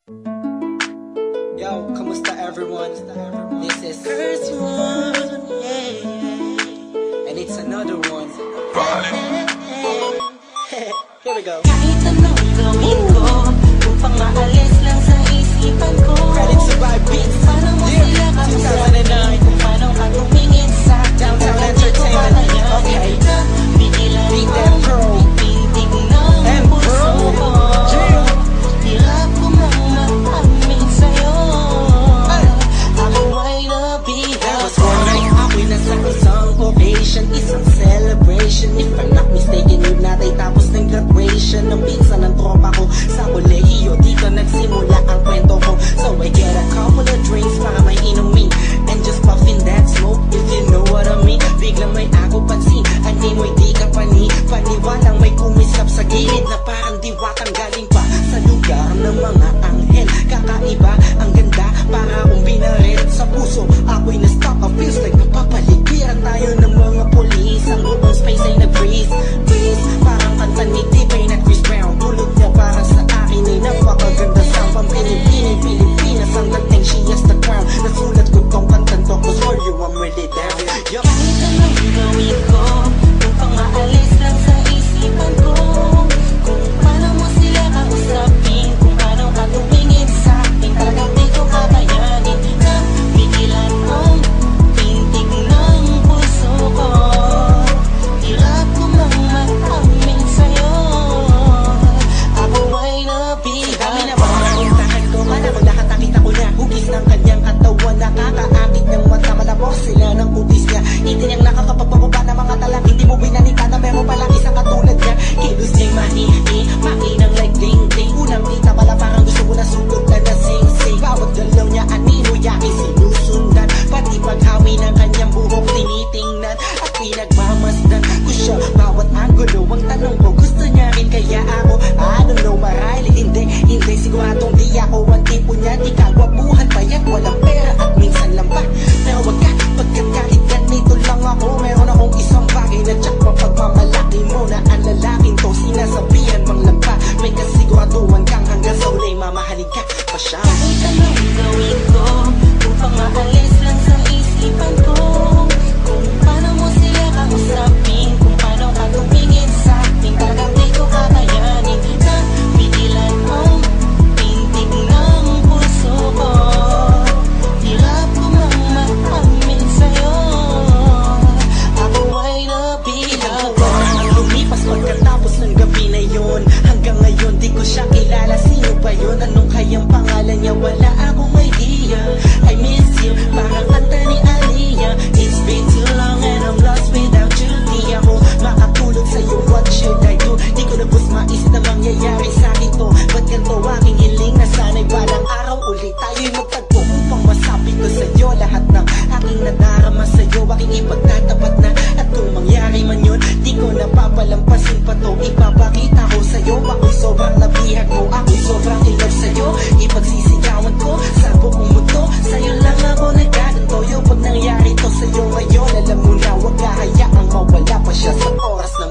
Yo, kamusta everyone? This is first one, and it's another one. Here we go. Kahit anong gawin ko, upang maalis lang sa isipan ko. Credit to Vibe Beats. Paano mo sila kausapin? Kung paano ka tumingin sa Downtown hindi ko Entertainment. kakayanin Okay. na bigilan Beat mo that pro. pintig ng And puso pro. ko. Yeah. Hirap ko mang maamin sa'yo. Ay. Ako ay That nabihag. was one night. Ako'y nasa isang occasion, isang celebration. If I'm not mistaken, yun natay tapos ng graduation ng pinsan ng tropa ko sa kolehiyo. Dito nagsimula ang kwento ko. So I get a couple of drinks para may inumin and just puffin that smoke, if you know what I mean. Biglang may ako pansin, hindi mo'y di ka paniwalang may kumislap sa gilid na parang diwatang galing pa sa lugar ng mga anghel. Kakaiba, ang ganda, para akong binaret sa puso. Ako'y na-stop, feels like napapaligiran tayo ng mga polis. Ang buong space ay nag-freeze, freeze. Parang kanta ni T-Pain at Chris Brown. Tulog niya para sa akin ay napakaganda. Sampang Pilipinas, Pilipinas ang dating, she has the crown. Nasulat ko tong kantang to, cause for you I'm really down. Yup. Kahit anong gawin ko, upang maalis lang sa isipan ko. Kung paano mo sila kausapin, kung paano ka tumingin sa akin, talagang di ko kakayanin na pigilan ang pintig ng puso ko. Hirap ko mang maamin sa'yo, ako ay Dami na nabihag. mga puntahan ko, malamang lahat nakita ko na. Hugis ng kanyang katawan, nakakaakit ng mata. Malabos sila ng utis niya. Itiniyang nakakapagpababa ng mga talang. Hindi mo binalita na meron palang isang katulad niya. Kilos niya'y mahihi, makinang like ding-ding. Unang kita pala parang gusto mo na sugod na nasing-sing. Bawat galaw niya anino, yakin sinusundan. Pati paghawi ng kanyang buhok tinitingnan at pinagmamasdan ko siya. Bawat angulo, ang tanong ko, gusto niya rin kaya ako? I don't know, marahil hindi siguradong di ako ang tipo niya. Di kagwapuhan pa yan, walang pera at minsan lang pa. Pero wag ka, pagkat kahit ganito lang ako, meron akong isang bagay na tsak pa pagmamalaki mo na ang lalaking to sinasabihan mang lampa. May kasiguraduhan kang hanggang sa ulay mamahalin ka pa siya. Kahit anong gawin ko, upang maalis lang sa isipan ko. Kung paano mo sila kausapin, kung paano ka tumingin sa akin, talagang di ko kakayanin na pigilan ang pintig ng puso ko. Hirap ko mang maamin sa'yo, ako ay nabihag. Ang lumipas pagkatapos ng gabi na yun. Hanggang ngayon di ko siya kilala. Sino ba yun? Anong kayang pangalan niya? Wala akong idea. I miss you, parang kanta ni Aliyah. It's been too long and I'm lost without you. Di ako makatulog sa'yo, what should I do? Di ko na bus maisip na mangyayari sa'kin to. Ba't ganito aking hiling na sana'y balang araw ulit tayo'y magtagpo upang masabi ko sa'yo lahat ng aking nadarama sa'yo. Aking ipagtatapat na at kung mangyari man yun, di ko napapalampasin pa to. Ipapakita ko sa'yo, ako'y sobrang nabihag mo. Ako'y sobrang in love sa'yo. Ipagsisigawan ko sa buong mundo. Sa'yo lang ako nagkaganto. Yung pag nangyari to sa'yo ngayon, alam mo na, wag kahayaang mawala pa siya sa oras na